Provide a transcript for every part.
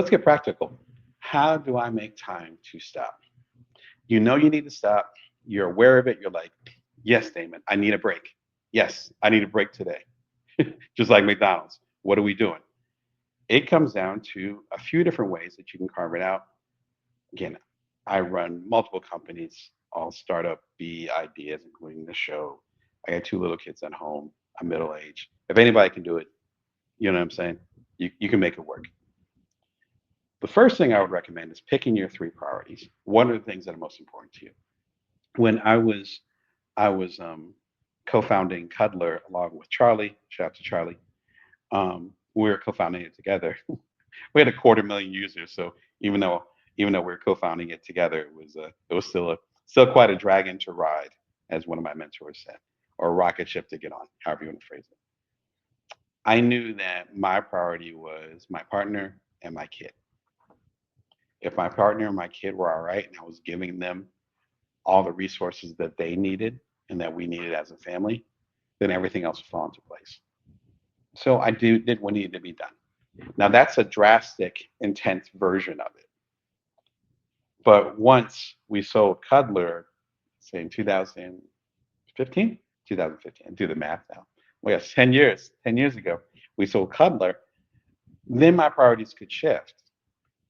Let's get practical. How do I make time to stop? You know you need to stop. You're aware of it. You're like, yes, Damon, I need a break. Yes, I need a break today. Just like McDonald's. What are we doing? It comes down to a few different ways that you can carve it out. Again, I run multiple companies, all startup B ideas, including the show. I got two little kids at home. I'm middle aged. If anybody can do it, you know what I'm saying? You can make it work. The first thing I would recommend is picking your three priorities. What are the things that are most important to you? When I was co-founding Cuddler along with Charlie. Shout out to Charlie. We were co-founding it together. We had a quarter million users, so even though even though we were co-founding it together, it was still quite a dragon to ride, as one of my mentors said, or a rocket ship to get on, however you want to phrase it. I knew that my priority was my partner and my kid. If my partner and my kid were all right, and I was giving them all the resources that they needed and that we needed as a family, then everything else would fall into place. So did what needed to be done. Now that's a drastic, intense version of it. But once we sold Cuddler, say in 2015, 2015, do the math now. Well, yes, 10 years ago, we sold Cuddler. Then my priorities could shift.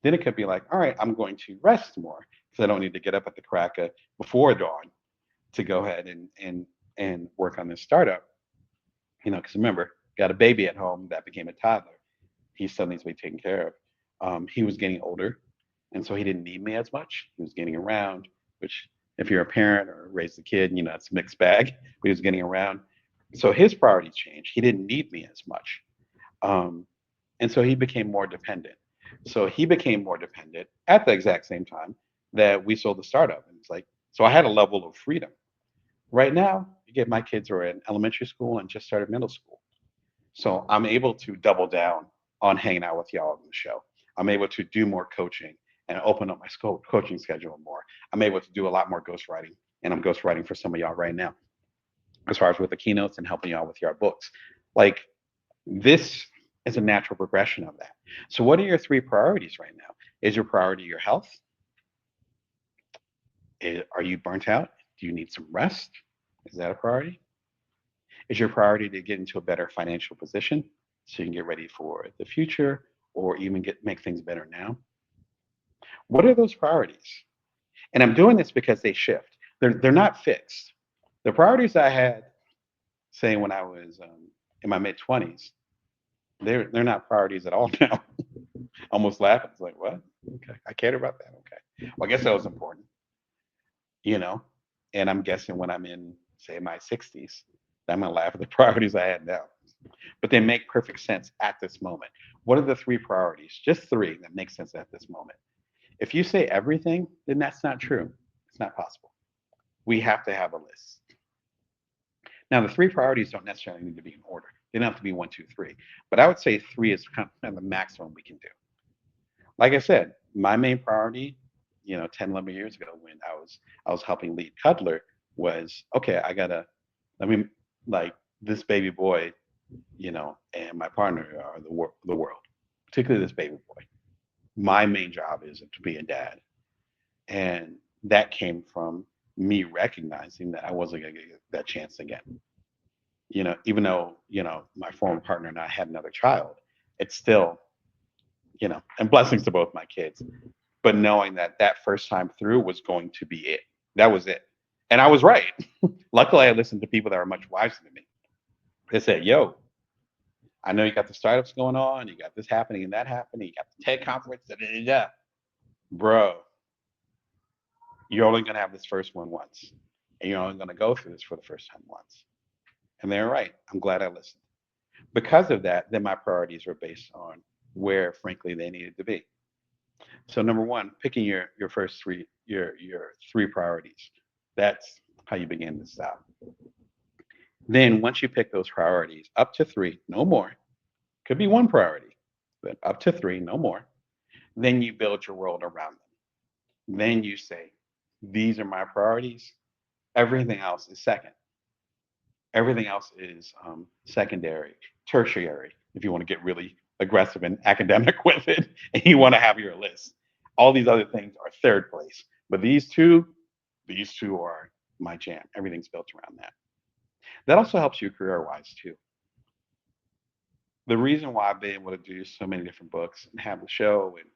Then it could be like, all right, I'm going to rest more because I don't need to get up at the crack of before dawn to go ahead and work on this startup. Because remember, got a baby at home that became a toddler. He still needs to be taken care of. He was getting older, and so he didn't need me as much. He was getting around, which if you're a parent or raised a kid, it's a mixed bag. But he was getting around, so his priorities changed. He didn't need me as much, um, and so he became more dependent. So he became more dependent at the exact same time that we sold the startup, and it's like so I had a level of freedom. Right now, again, my kids are in elementary school and just started middle school. So I'm able to double down on hanging out with y'all on the show. I'm able to do more coaching and open up my coaching schedule more. I'm able to do a lot more ghostwriting, and I'm ghostwriting for some of y'all right now, as far as with the keynotes and helping y'all with your books. Like this is a natural progression of that. So, what are your three priorities right now? Is your priority your health? Are you burnt out? Do you need some rest? Is that a priority? Is your priority to get into a better financial position so you can get ready for the future or even make things better now? What are those priorities? And I'm doing this because they shift. They're not fixed. The priorities I had, say, when I was in my mid 20s, they're not priorities at all now. Almost laughing. It's like, what? Okay, I cared about that. Okay, well, I guess that was important, you know. And I'm guessing when I'm in, say, my 60s, I'm gonna laugh at the priorities I had now. But they make perfect sense at this moment. What are the three priorities? Just three that make sense at this moment. If you say everything, then that's not true. It's not possible. We have to have a list. Now, the three priorities don't necessarily need to be in order. They don't have to be one, two, three. But I would say three is kind of the maximum we can do. Like I said, my main priority, 10, 11 years ago when I was helping lead Cuddler was okay, I gotta let me like this baby boy, and my partner are the world, particularly this baby boy. My main job is to be a dad. And that came from me recognizing that I wasn't going to get that chance again. Even though, my former partner and I had another child, it's still, and blessings to both my kids, but knowing that that first time through was going to be it. That was it. And I was right. Luckily, I listened to people that are much wiser than me. They said, yo, I know you got the startups going on, you got this happening and that happening, you got the TED conference, da, da, da, da. Bro, you're only going to have this first one once, and you're only going to go through this for the first time once. And they're right. I'm glad I listened. Because of that, then my priorities were based on where, frankly, they needed to be. So number one, picking your first your three priorities. That's how you begin to stop. Then once you pick those priorities, up to three, no more. Could be one priority, but up to three, no more. Then you build your world around them. Then you say, these are my priorities. Everything else is second. Everything else is secondary, tertiary, if you want to get really aggressive and academic with it, and you want to have your list. All these other things are third place, but these two are my jam. Everything's built around that. That also helps you career wise too. The reason why I've been able to do so many different books and have the show and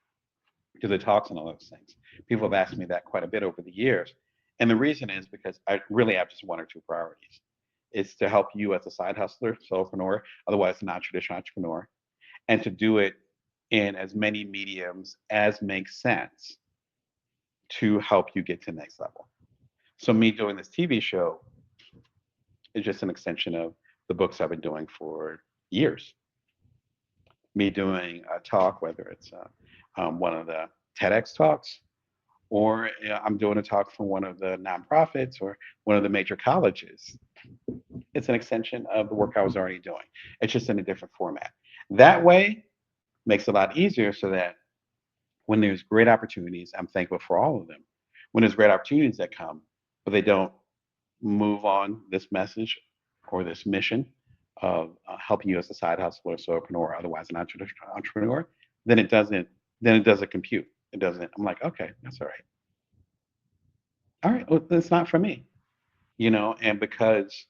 do the talks and all those things, people have asked me that quite a bit over the years. And the reason is because I really have just one or two priorities. It's to help you as a side hustler, solopreneur, otherwise a non-traditional entrepreneur, and to do it in as many mediums as makes sense to help you get to the next level. So me doing this TV show is just an extension of the books I've been doing for years. Me doing a talk, whether it's one of the TEDx talks, or I'm doing a talk from one of the nonprofits or one of the major colleges. It's an extension of the work I was already doing. It's just in a different format. That way makes it a lot easier so that when there's great opportunities, I'm thankful for all of them. When there's great opportunities that come, but they don't move on this message or this mission of helping you as a side hustler, solopreneur, or otherwise an entrepreneur, then it doesn't compute. It doesn't. I'm like, okay, that's all right. All right, well, that's not for me, And because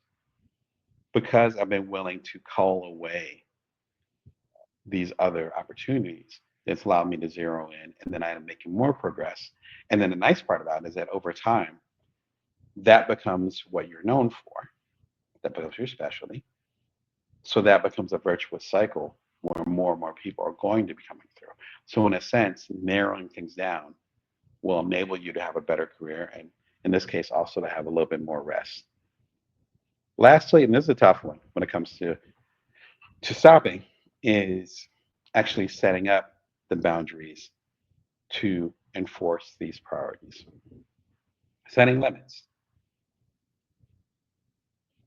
I've been willing to call away these other opportunities, it's allowed me to zero in, and then I am making more progress. And then the nice part about it is that over time, that becomes what you're known for. That becomes your specialty. So that becomes a virtuous cycle where more and more people are going to be coming through. So in a sense, narrowing things down will enable you to have a better career, and in this case, also to have a little bit more rest. Lastly, and this is a tough one when it comes to stopping, is actually setting up the boundaries to enforce these priorities. Setting limits.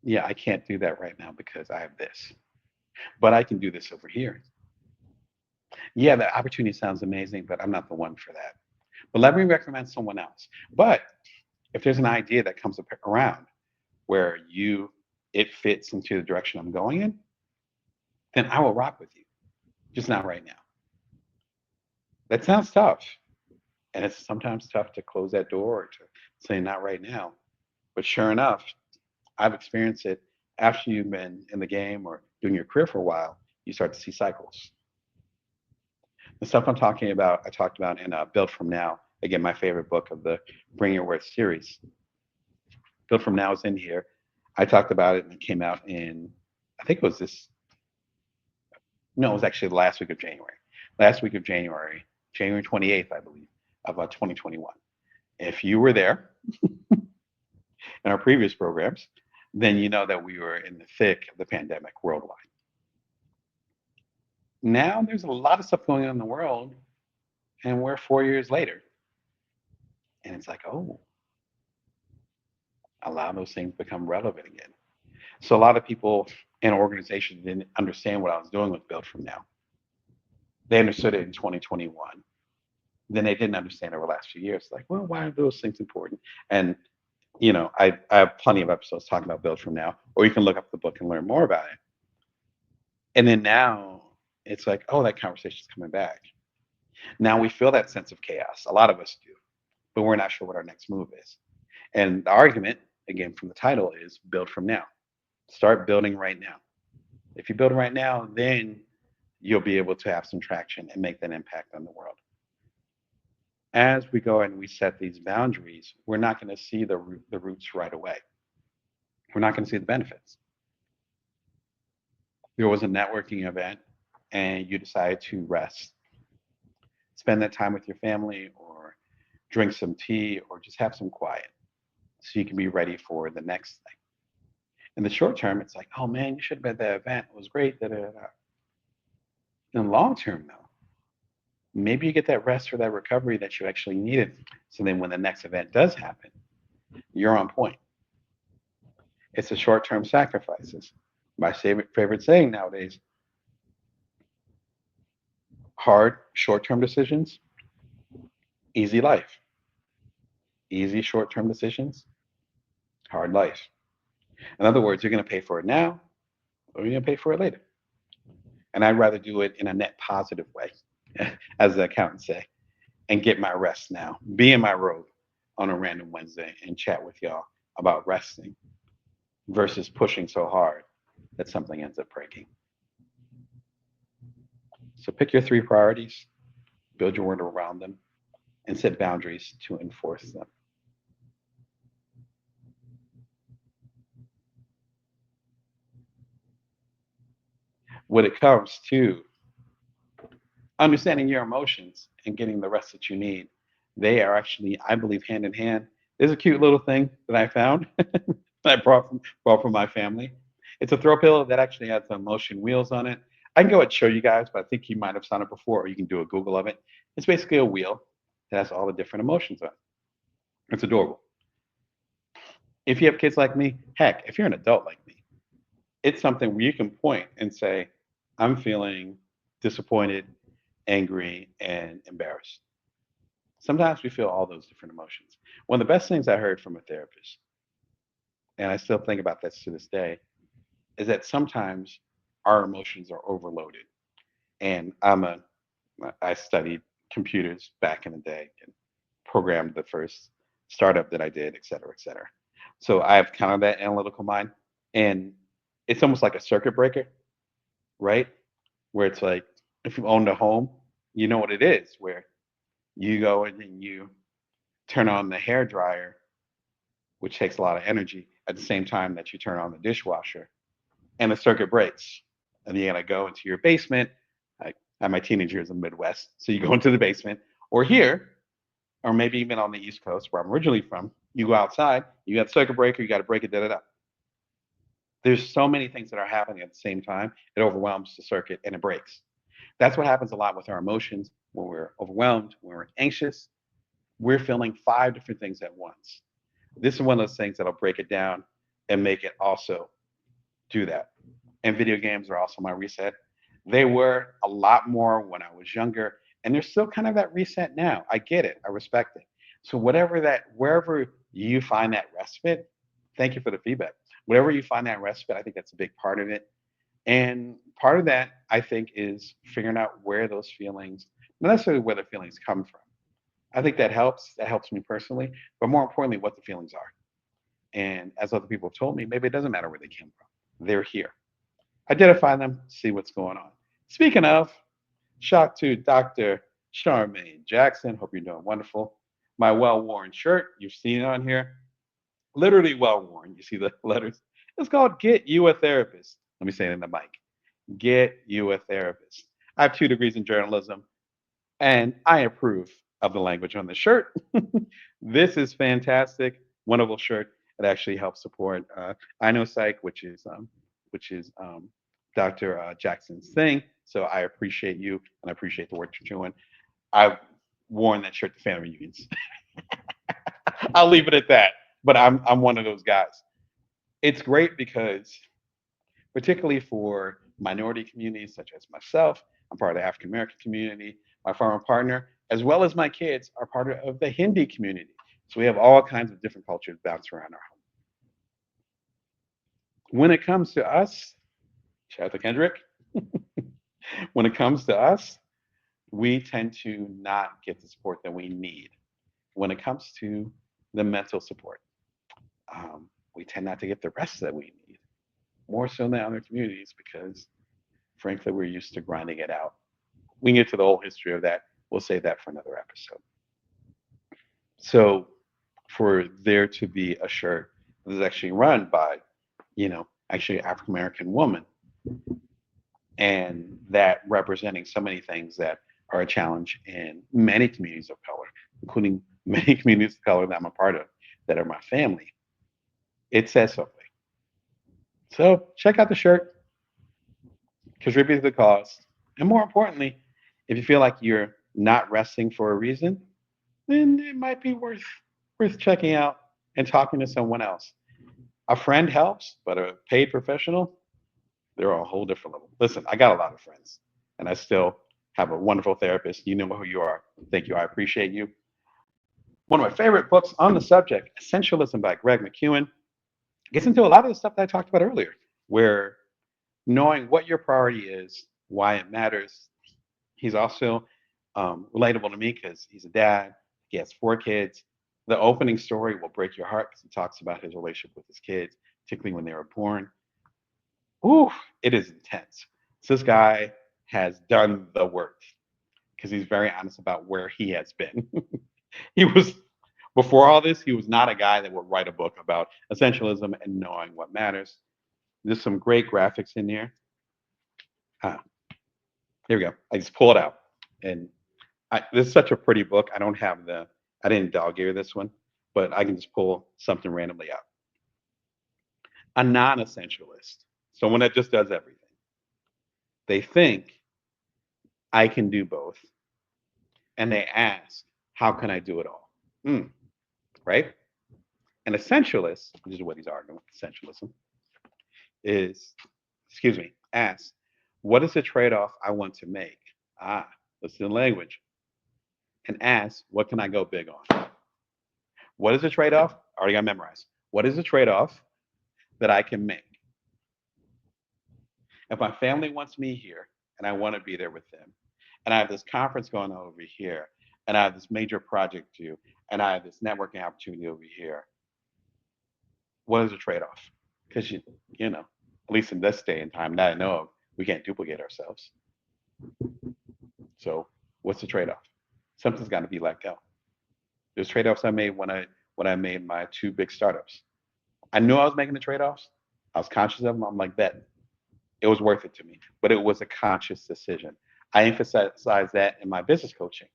Yeah, I can't do that right now because I have this, but I can do this over here. Yeah, the opportunity sounds amazing, but I'm not the one for that. But let me recommend someone else. But if there's an idea that comes around where it fits into the direction I'm going in, then I will rock with you. Just not right now. That sounds tough. And it's sometimes tough to close that door or to say not right now. But sure enough, I've experienced it after you've been in the game or doing your career for a while, you start to see cycles. The stuff I'm talking about, I talked about in Build From Now. Again, my favorite book of the Bring Your Worth series. Build From Now is in here. I talked about it and it came out in, I think it was no, it was actually the last week of January. Last week of January, January 28th, I believe, of 2021. If you were there in our previous programs, then you know that we were in the thick of the pandemic worldwide. Now there's a lot of stuff going on in the world, and we're 4 years later. And it's like, oh, a lot of those things become relevant again. So a lot of people and organizations didn't understand what I was doing with Build From Now. They understood it in 2021. Then they didn't understand over the last few years. Like, well, why are those things important? And I have plenty of episodes talking about Build From Now, or you can look up the book and learn more about it. And then now it's like, oh, that conversation's coming back. Now we feel that sense of chaos. A lot of us do, but we're not sure what our next move is. And the argument, again, from the title is Build From Now. Start building right now. If you build right now, then you'll be able to have some traction and make that impact on the world. As we go and we set these boundaries, we're not going to see the roots right away. We're not going to see the benefits. There was a networking event and you decided to rest, spend that time with your family or drink some tea or just have some quiet so you can be ready for the next thing. In the short term, it's like, oh man, you should have been at that event. It was great. Da, da, da. In the long term, though, maybe you get that rest or that recovery that you actually needed. So then when the next event does happen, you're on point. It's the short-term sacrifices. My favorite saying nowadays, hard short-term decisions, easy life. Easy short-term decisions, hard life. In other words, you're going to pay for it now or you're going to pay for it later. And I'd rather do it in a net positive way, as the accountants say, and get my rest now. Be in my robe on a random Wednesday and chat with y'all about resting versus pushing so hard that something ends up breaking. So pick your three priorities, build your word around them, and set boundaries to enforce them. When it comes to understanding your emotions and getting the rest that you need, they are actually, I believe, hand in hand. There's a cute little thing that I found that I brought from my family. It's a throw pillow that actually has some motion wheels on it. I can go and show you guys, but I think you might have seen it before, or you can do a Google of it. It's basically a wheel that has all the different emotions on it. It's adorable. If you have kids like me, heck, if you're an adult like me, it's something where you can point and say, I'm feeling disappointed, angry, and embarrassed. Sometimes we feel all those different emotions. One of the best things I heard from a therapist, and I still think about this to this day, is that sometimes our emotions are overloaded. And I studied computers back in the day and programmed the first startup that I did, et cetera, et cetera. So I have kind of that analytical mind, and it's almost like a circuit breaker, right? Where it's like if you owned a home, you know what it is, where you go in and you turn on the hair dryer, which takes a lot of energy, at the same time that you turn on the dishwasher, and the circuit breaks. And then you gotta go into your basement. I had my teenage years in the Midwest, so you go into the basement, or here, or maybe even on the East Coast, where I'm originally from. You go outside, you got circuit breaker, you got to break it, da da da. There's so many things that are happening at the same time. It overwhelms the circuit and it breaks. That's what happens a lot with our emotions when we're overwhelmed, when we're anxious. We're feeling five different things at once. This is one of those things that'll break it down and make it also do that. And video games are also my reset. They were a lot more when I was younger, and they're still kind of that reset now. I get it. I respect it. So wherever you find that respite, thank you for the feedback. Wherever you find that respite, I think that's a big part of it. And part of that, I think, is figuring out where those feelings, not necessarily where the feelings come from. I think that helps. That helps me personally, but more importantly, what the feelings are. And as other people have told me, maybe it doesn't matter where they came from. They're here. Identify them, see what's going on. Speaking of, shout to Dr. Charmaine Jackson. Hope you're doing wonderful. My well-worn shirt, you've seen it on here. Literally well-worn. You see the letters. It's called Get You a Therapist. Let me say it in the mic. Get you a therapist. I have 2 degrees in journalism, and I approve of the language on the shirt. This is fantastic, wonderful shirt. It actually helps support I know Psych, which is Dr. Jackson's thing. So I appreciate you and I appreciate the work you're doing. I've worn that shirt to family reunions. I'll leave it at that. But I'm one of those guys. It's great because particularly for minority communities such as myself, I'm part of the African American community, my former partner, as well as my kids are part of the Hindi community. So we have all kinds of different cultures bounced around our home. When it comes to us, shout out to Kendrick, when it comes to us, we tend to not get the support that we need. When it comes to the mental support, we tend not to get the rest that we need, more so than other communities, because frankly, we're used to grinding it out. We can get to the whole history of that. We'll save that for another episode. So, for there to be a shirt that is actually run by, actually African American woman, and that representing so many things that are a challenge in many communities of color, including many communities of color that I'm a part of, that are my family, it says something. So check out the shirt, contribute to the cause, and more importantly, if you feel like you're not resting for a reason, then it might be worth checking out and talking to someone else. A friend helps, but a paid professional, they're on a whole different level. Listen, I got a lot of friends, and I still have a wonderful therapist. You know who you are. Thank you. I appreciate you. One of my favorite books on the subject, Essentialism by Greg McKeown, gets into a lot of the stuff that I talked about earlier, where knowing what your priority is why it matters. He's also relatable to me because he's a dad. He has 4 kids. The opening story will break your heart because he talks about his relationship with his kids, particularly when they were born. Ooh, it is intense. So this guy has done the work because he's very honest about where he has been. He was before all this, he was not a guy that would write a book about essentialism and knowing what matters. There's some great graphics in there. Ah, here we go. I just pull it out, and this is such a pretty book. I didn't dog ear this one, but I can just pull something randomly out. A non-essentialist, someone that just does everything. They think I can do both, and they ask, how can I do it all? Mm, right? An essentialist, which is what he's arguing with essentialism, is, excuse me, asks, what is the trade-off I want to make? Ah, listen to the language. And ask, what can I go big on? What is the trade-off? I already got memorized. What is the trade-off that I can make? If my family wants me here and I want to be there with them, and I have this conference going on over here, and I have this major project due, and I have this networking opportunity over here, what is the trade-off? Because you know, at least in this day and time that I know of, we can't duplicate ourselves. So what's the trade-off? Something's got to be let go. There's trade-offs I made when I made my 2 big startups. I knew I was making the trade-offs. I was conscious of them. I'm like, bet it was worth it to me, but it was a conscious decision. I emphasize that in my business coaching.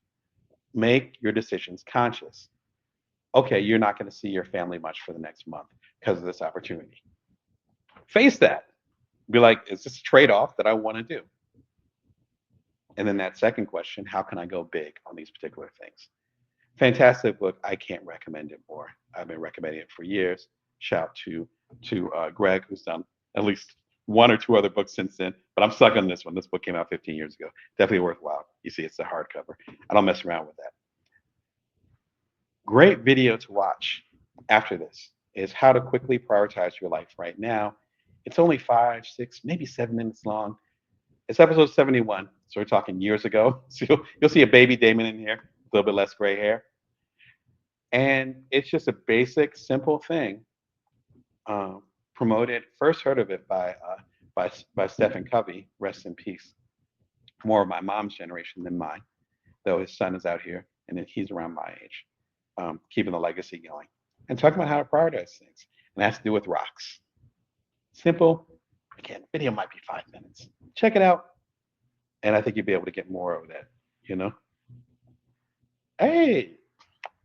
Make your decisions conscious. Okay, you're not going to see your family much for the next month because of this opportunity. Face that. Be like, is this a trade-off that I want to do? And then that second question, how can I go big on these particular things? Fantastic book. I can't recommend it more. I've been recommending it for years. Shout out to Greg, who's done at least 1 or 2 other books since then. But I'm stuck on this one. This book came out 15 years ago. Definitely worthwhile. You see, it's a hardcover. I don't mess around with that. Great video to watch after this is how to quickly prioritize your life right now. It's only 5, 6, maybe 7 minutes long. It's episode 71, so we're talking years ago. So you'll see a baby Damon in here, a little bit less gray hair. And it's just a basic, simple thing. Promoted, first heard of it by Stephen Covey, rest in peace. More of my mom's generation than mine, though his son is out here and then he's around my age, keeping the legacy going. And talking about how to prioritize things. And that's to do with rocks. Simple. Again, video might be 5 minutes. Check it out. And I think you'll be able to get more of that, you know? Hey,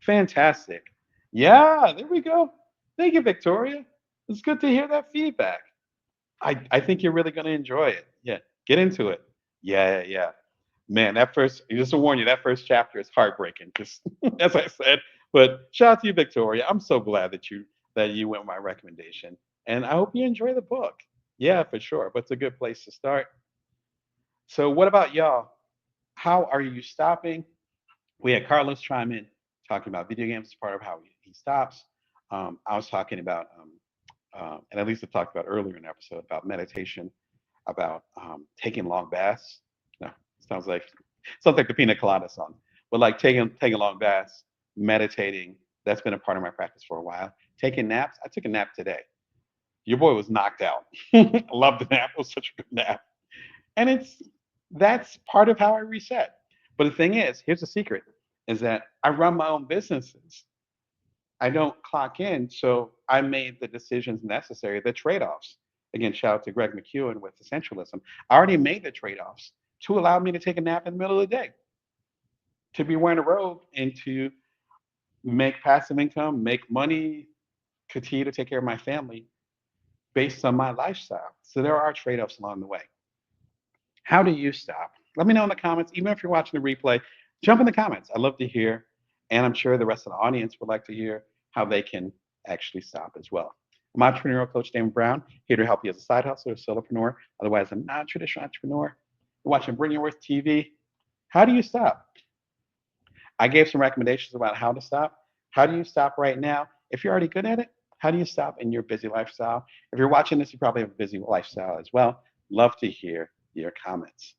fantastic. Yeah, there we go. Thank you, Victoria. It's good to hear that feedback. I think you're really going to enjoy it. Yeah, get into it. Yeah, yeah, yeah. Man, just to warn you, that first chapter is heartbreaking, just as I said. But shout out to you, Victoria. I'm so glad that you went with my recommendation. And I hope you enjoy the book. Yeah, for sure. But it's a good place to start. So what about y'all? How are you stopping? We had Carlos chime in talking about video games as part of how he stops. I was talking about, and at least I talked about earlier in the episode about meditation, about taking long baths. No, sounds like the Pina Colada song, but like taking long baths, meditating. That's been a part of my practice for a while. Taking naps. I took a nap today. Your boy was knocked out. I loved the nap. It was such a good nap, and that's part of how I reset. But the thing is, here's the secret: is that I run my own businesses. I don't clock in, so I made the decisions necessary, the trade-offs. Again, shout out to Greg McEwen with Essentialism. I already made the trade-offs to allow me to take a nap in the middle of the day, to be wearing a robe, and to make passive income, make money, continue to take care of my family based on my lifestyle. So there are trade-offs along the way. How do you stop? Let me know in the comments. Even if you're watching the replay, jump in the comments. I'd love to hear. And I'm sure the rest of the audience would like to hear how they can actually stop as well. I'm entrepreneurial coach Damon Brown, here to help you as a side hustler, a solopreneur, otherwise a non-traditional entrepreneur. You're watching Bring Your Worth TV. How do you stop? I gave some recommendations about how to stop. How do you stop right now? If you're already good at it, how do you stop in your busy lifestyle? If you're watching this, you probably have a busy lifestyle as well. Love to hear your comments.